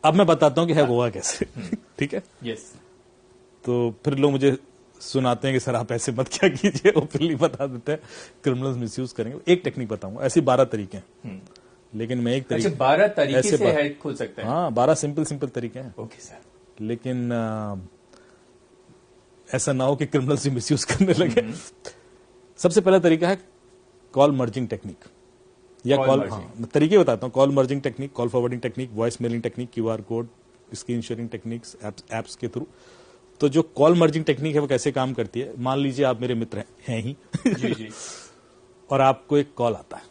अब मैं बताता हूं कि हैक हुआ कैसे। ठीक है, यस। तो फिर लोग मुझे सुनाते हैं कि सर आप ऐसे मत क्या कीजिए, ओपनली बता देते हैं, क्रिमिनल्स मिसयूज करेंगे। एक टेक्निक बताऊंगा, ऐसी 12 तरीके हैं, लेकिन मैं एक तरीके। अच्छा, 12 तरीके से हैक हो सकता है? हाँ, 12 सिंपल तरीके हैं। Okay sir. लेकिन ऐसा ना हो कि क्रिमिनल्स ही मिसयूज करने लगे। सबसे पहला तरीका है कॉल मर्जिंग टेक्निक, या कॉल, हाँ तरीके बताता हूँ। Call merging technique, call forwarding technique, voice mailing technique, QR code, screen sharing techniques, apps के थ्रू। तो जो कॉल मर्जिंग टेक्निक है वो कैसे काम करती है, मान लीजिए आप मेरे मित्र हैं ही जी। और आपको एक कॉल आता है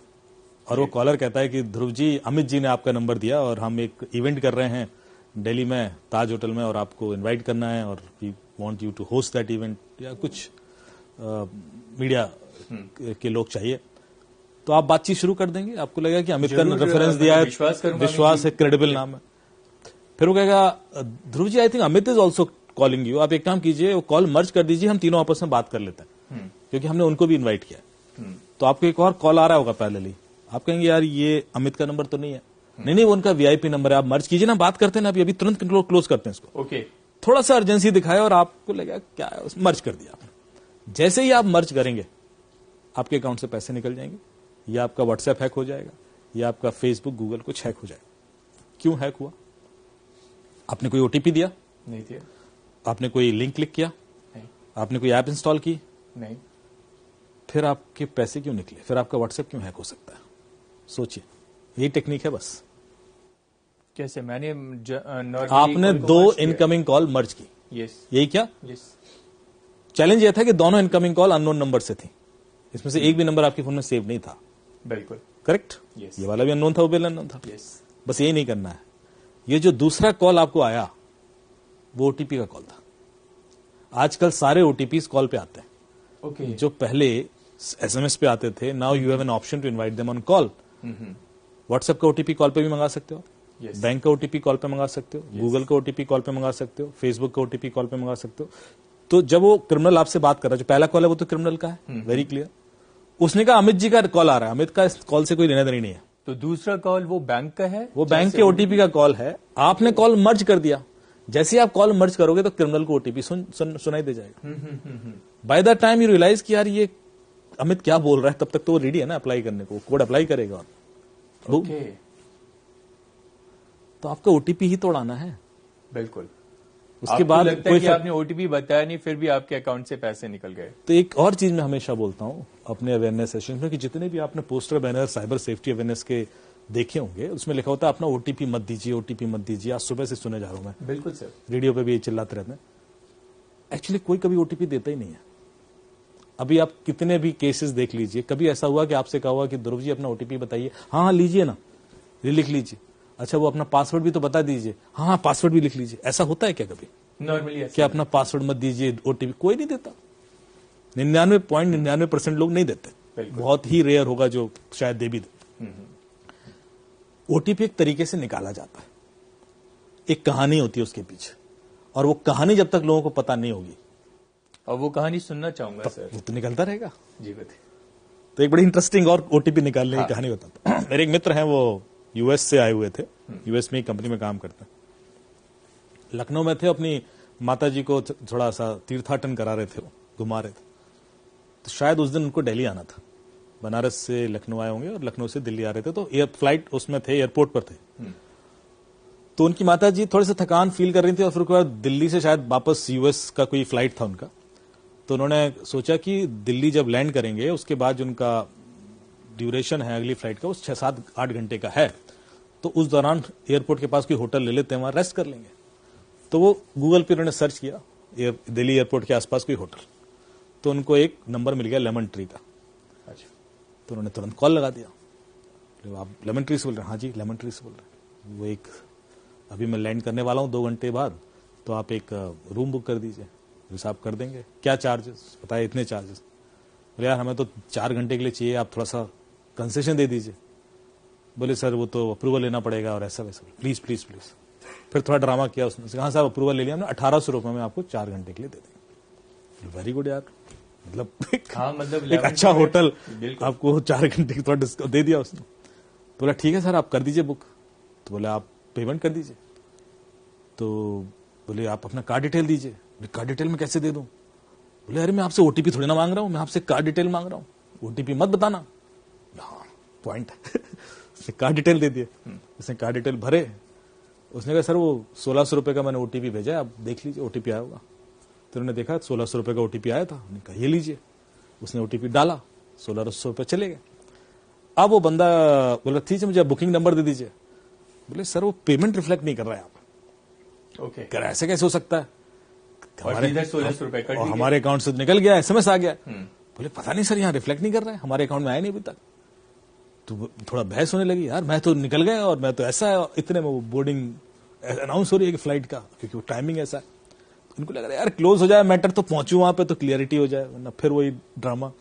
और वो कॉलर कहता है कि ध्रुव जी, अमित जी ने आपका नंबर दिया और हम एक इवेंट कर रहे हैं दिल्ली में, ताज होटल में, और आपको इनवाइट करना है और we want you to host that event, या कुछ मीडिया के लोग चाहिए। तो आप बातचीत शुरू कर देंगे, आपको लगेगा कि अमित का रेफरेंस दिया है, विश्वास है, क्रेडिबल नाम है। फिर वो कहेगा Dhruv ji, I think Amit is also calling you, आप एक काम कीजिए, वो कॉल मर्ज कर दीजिए, हम तीनों आपस में बात कर लेते हैं, क्योंकि हमने उनको भी इनवाइट किया। तो आपको एक और कॉल आ रहा होगा पैरेलली, आप कहेंगे यार ये अमित का नंबर तो नहीं है। नहीं, वो उनका वीआईपी नंबर है, आप मर्ज कीजिए ना, बात करते हैं ना अभी तुरंत क्लोज करते हैं इसको। ओके। थोड़ा सा अर्जेंसी दिखाया और आपको लगेगा क्या है, मर्ज कर दिया आपने। जैसे ही आप मर्ज करेंगे, आपके अकाउंट से पैसे निकल जाएंगे, या आपका व्हाट्सएप हैक हो जाएगा, या आपका फेसबुक, गूगल कुछ हैक हो जाएगा। क्यों हैक हुआ? आपने कोई ओटीपी दिया? नहीं दिया। आपने कोई लिंक क्लिक किया? नहीं। आपने कोई ऐप इंस्टॉल की? नहीं। फिर आपके पैसे क्यों निकले? फिर आपका व्हाट्सएप क्यों हैक हो सकता है? सोचिए, यही टेक्निक है बस। कैसे? मैंने आपने 2 इनकमिंग कॉल मर्ज की। यस। यही क्या? यस। चैलेंज यह था कि दोनों इनकमिंग कॉल अननोन नंबर से थी, इसमें से एक भी नंबर आपके फोन में सेव नहीं था। बिल्कुल करेक्ट। yes. ये वाला भी अननोन था, वो भी अननोन था। yes. बस यही नहीं करना है। ये जो दूसरा कॉल आपको आया, वो ओटीपी का कॉल था। आजकल सारे ओटीपीज कॉल पे आते हैं। okay. जो पहले एसएमएस पे आते थे, now you have an option to invite them on call. WhatsApp का ओटीपी कॉल पे भी मंगा सकते हो, yes. बैंक का ओटीपी कॉल पे मंगा सकते हो, गूगल का ओटीपी कॉल पे मंगा सकते हो, फेसबुक का ओटीपी कॉल पे मंगा सकते हो। तो जब वो क्रिमिनल आपसे बात कर रहा है, जो पहला कॉल है वो तो क्रिमिनल का है, वेरी क्लियर। उसने कहा अमित जी का कॉल आ रहा है, अमित का इस कॉल से कोई लेना देना नहीं है। तो दूसरा कॉल वो बैंक का है, वो बैंक के ओटीपी का कॉल है। आपने कॉल मर्ज कर दिया, जैसे ही आप कॉल मर्ज करोगे तो क्रिमिनल को ओटीपी सुनाई दे जाएगा। By the time you realise कि यार ये अमित क्या बोल रहा है, तब तक तो वो रेडी है ना अप्लाई करने को, कोड अप्लाई करेगा। okay. तो आपका ओटीपी ही तोड़ाना है। बिल्कुल। उसके बाद लगता है कि आपने ओटीपी बताया नहीं, फिर भी आपके अकाउंट से पैसे निकल गए। तो एक और चीज मैं हमेशा बोलता हूं अपने अवेयरनेस सेशन में, कि जितने भी आपने poster banner cyber safety awareness के देखे होंगे, उसमें लिखा होता है अपना ओटीपी मत दीजिए, ओटीपी मत दीजिए। आज सुबह से सुने जा रहा हूं मैं। बिल्कुल सर। रेडियो पे भी ये चिल्लाते रहते हैं। एक्चुअली कोई कभी ओटीपी देता ही नहीं है। अभी आप कितने भी केसेस देख लीजिए, कभी ऐसा हुआ कि आपसे कहा हुआ कि ध्रुव जी अपना ओटीपी बताइए, हाँ लीजिए ना, लिख लीजिए। अच्छा वो अपना पासवर्ड भी तो बता दीजिए, हाँ पासवर्ड भी लिख लीजिए। ऐसा होता है क्या कभी? नॉर्मली क्या अपना पासवर्ड मत दीजिए, ओटीपी कोई नहीं देता। 99.99% लोग नहीं देते। बहुत ही रेयर होगा जो शायद दे भी दे। ओटीपी एक तरीके से निकाला जाता है, एक कहानी होती है उसके पीछे, और वो कहानी जब तक लोगों को पता नहीं होगी, और वो कहानी सुनना चाहूंगा सर। वो तो निकलता रहेगा। जी बताइए। तो एक बड़ी इंटरेस्टिंग और ओटीपी निकालने की कहानी बताता हूं। मेरे एक मित्र हैं, वो यूएस से आए हुए थे, यूएस में एक कंपनी में काम करते हैं। लखनऊ में थे, अपनी माता जी को थोड़ा सा तीर्थाटन करा रहे थे, वो घुमा रहे थे। तो शायद उस दिन उनको दिल्ली आना था, बनारस से लखनऊ आए होंगे और लखनऊ से दिल्ली आ रहे थे। तो फ्लाइट उसमें थे, एयरपोर्ट पर थे। तो उनकी माता जी थोड़ी सी थकान फील कर रही थी, और फिर उसके बाद दिल्ली से शायद वापस यूएस का कोई फ्लाइट था उनका। तो उन्होंने सोचा कि दिल्ली जब लैंड करेंगे, उसके बाद जो उनका ड्यूरेशन है अगली फ्लाइट का, वो 6-7-8 घंटे का है, तो उस दौरान एयरपोर्ट के पास कोई होटल ले लेते हैं, वहां रेस्ट कर लेंगे। तो वो गूगल पे उन्होंने सर्च किया दिल्ली एयरपोर्ट के आसपास कोई होटल, तो उनको एक नंबर मिल गया लेमन ट्री का। अच्छा। तो उन्होंने तुरंत कॉल लगा दिया। तो आप लेमन ट्री से बोल रहे हैं? हाँ जी लेमन ट्री से बोल रहे हैं। वो एक अभी मैं लैंड करने वाला हूँ 2 घंटे बाद, तो आप एक रूम बुक कर दीजिए, हिसाब कर देंगे। क्या चार्जेस? बताए इतने चार्जेस। बोले यार हमें तो 4 घंटे के लिए चाहिए, आप थोड़ा सा कंसेशन दे दीजिए। बोले सर वो तो अप्रूवल लेना पड़ेगा और ऐसा वैसा। Please please please. फिर थोड़ा ड्रामा किया उसने, कहा साहब अप्रूवल ले लिया हमने, 1800 रुपए में आपको 4 घंटे के लिए दे देंगे। वेरी गुड यार, मतलब एक अच्छा होटल आपको 4 घंटे की थोड़ा डिस्काउंट दे दिया उसने। तो बोला ठीक है सर आप कर दीजिए बुक। तो बोले आप पेमेंट कर दीजिए। तो बोले आप अपना कार्ड डिटेल दीजिए। बोले कार्ड डिटेल में कैसे दे दूं? बोले अरे मैं आपसे ओटीपी थोड़ी ना मांग रहा हूं, मैं आपसे कार्ड डिटेल मांग रहा हूं, ओटीपी मत बताना। हाँ पॉइंट उसने कार्ड डिटेल दे दिए। उसने कार्ड डिटेल भरे। उसने कहा सर वो 1600 रुपए का मैंने ओटीपी भेजा है, आप देख लीजिए ओटीपी आया होगा। तो उन्होंने देखा 1600 रुपए का ओटीपी आया था। उन्होंने कहा ये लीजिए। उसने ओटीपी डाला, 1600 रुपए चले गए। अब वो बंदा बोला ठीक है मुझे बुकिंग नंबर दे दीजिए। बोले सर वो पेमेंट रिफ्लेक्ट नहीं कर रहा है आप। ओके, कर ऐसे कैसे हो सकता है? और इधर 1600 रुपए कट और दिए। हमारे अकाउंट से निकल गया, एसएमएस आ गया। बोले पता नहीं सर यहाँ रिफ्लेक्ट नहीं कर रहा है, हमारे अकाउंट में आया नहीं अभी तक। तो थोड़ा बहस होने लगी, यार मैं तो निकल गया और मैं तो ऐसा है। इतने में वो बोर्डिंग अनाउंस हो रही है कि फ्लाइट का, क्योंकि वो टाइमिंग ऐसा है। तो उनको लग रहा है यार क्लोज हो जाए मैटर तो पहुंचू वहां पे तो क्लियरिटी हो जाए, वरना फिर वही ड्रामा।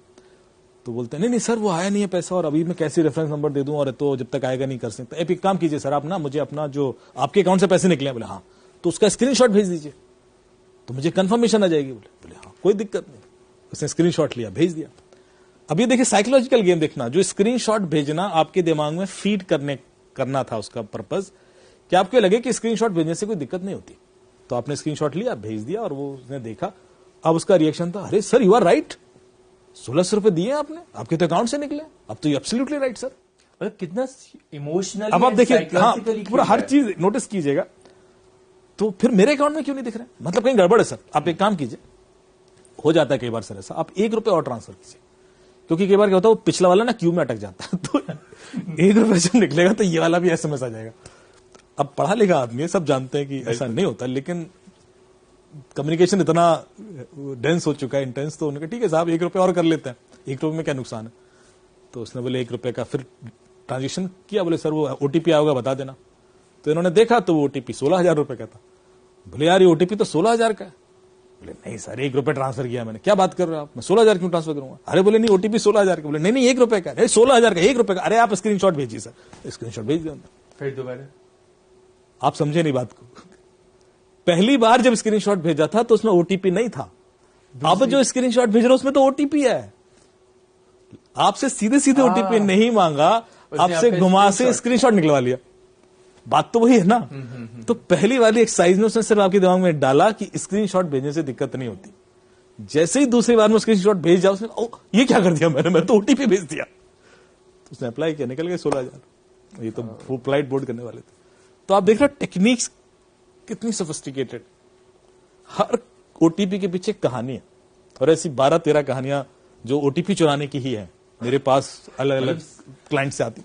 तो बोलते हैं नहीं सर वो आया नहीं है पैसा, और अभी मैं कैसे रेफरेंस नंबर दे दूं, और तो जब तक आएगा नहीं कर सकता। एक काम कीजिए सर, आप ना मुझे अपना जो आपके अकाउंट से पैसे निकले हैं, बोले हाँ, तो उसका स्क्रीनशॉट भेज दीजिए तो मुझे कंफर्मेशन आ जाएगी। बोले हाँ कोई दिक्कत नहीं। उसने स्क्रीनशॉट लिया, भेज दिया। अब ये देखिए साइकोलॉजिकल गेम देखना, जो स्क्रीनशॉट भेजना आपके दिमाग में फीड करना था उसका पर्पज, कि आपको लगे कि स्क्रीनशॉट भेजने से कोई दिक्कत नहीं होती। तो आपने स्क्रीनशॉट लिया, भेज दिया, और वो उसने देखा। अब उसका रिएक्शन था, अरे सर यू आर राइट, 1600 रुपए दिए आपने, आपके तो अकाउंट से निकले, अब तो यू एब्सोल्युटली राइट सर। मतलब कितना इमोशनल। अब आप देखिए, हाँ पूरा हर चीज नोटिस कीजिएगा। तो फिर मेरे अकाउंट में क्यों नहीं दिख रहा है? मतलब कहीं गड़बड़ है सर। आप एक काम कीजिए, हो जाता है कई बार सर ऐसा, आप ₹1 और ट्रांसफर कीजिए, क्योंकि कई बार क्या होता है वो पिछला वाला ना क्यू में अटक जाता है। तो ₹1 जब निकलेगा तो ये वाला भी एसएमएस आ जाएगा। अब पढ़ा लिखा आदमी है, सब जानते हैं कि ऐसा नहीं होता, लेकिन कम्युनिकेशन इतना डेंस हो चुका है, इंटेंस। तो उन्होंने कहा ठीक है साहब ₹1 और कर लेते हैं, ₹1 में क्या नुकसान है। तो उसने बोले ₹1 का फिर ट्रांजेक्शन किया। बोले सर वो ओटीपी आया होगा बता देना। तो इन्होंने देखा तो वो ओटीपी 16,000 रुपए का था। बोले यार ये ओटीपी तो 16,000 का है। बोले नहीं सर ₹1 ट्रांसफर किया मैंने। क्या बात कर रहे हो आप, मैं 16,000 क्यों ट्रांसफर करूंगा? अरे बोले नहीं ओटीपी 16,000 का। बोले नहीं नहीं ₹1 का, नहीं 16,000 का, ₹1 का। अरे आप स्क्रीनशॉट भेजिए सर। स्क्रीनशॉट भेज दिया। फिर दोबारा आप समझे नहीं बात को। पहली बार जब स्क्रीनशॉट भेजा था तो उसमें ओटीपी नहीं था। अब जो स्क्रीनशॉट भेज रहे हो उसमें तो ओटीपी है। आपसे सीधे सीधे ओटीपी नहीं मांगा, आपसे घुमा से स्क्रीनशॉट निकलवा लिया। बात तो वही है ना। तो पहली वाली एक्सरसाइज में उसने सिर्फ आपके दिमाग में डाला कि स्क्रीनशॉट भेजने से दिक्कत नहीं होती। जैसे ही दूसरी बार में स्क्रीनशॉट भेज जाओ, उसने ओ ये क्या कर दिया मैं तो ओटीपी भेज दिया। तो उसने अप्लाई किया, निकल गए 16,000। ये तो फ्लाइट बोर्ड करने वाले थे। तो आप देख रहे हो टेक्निक्स कितनी सोफिस्टिकेटेड। हर ओटीपी के पीछे कहानी है, और ऐसी 12-13 कहानियां जो ओटीपी चुराने की ही है मेरे पास अलग अलग क्लाइंट से आती।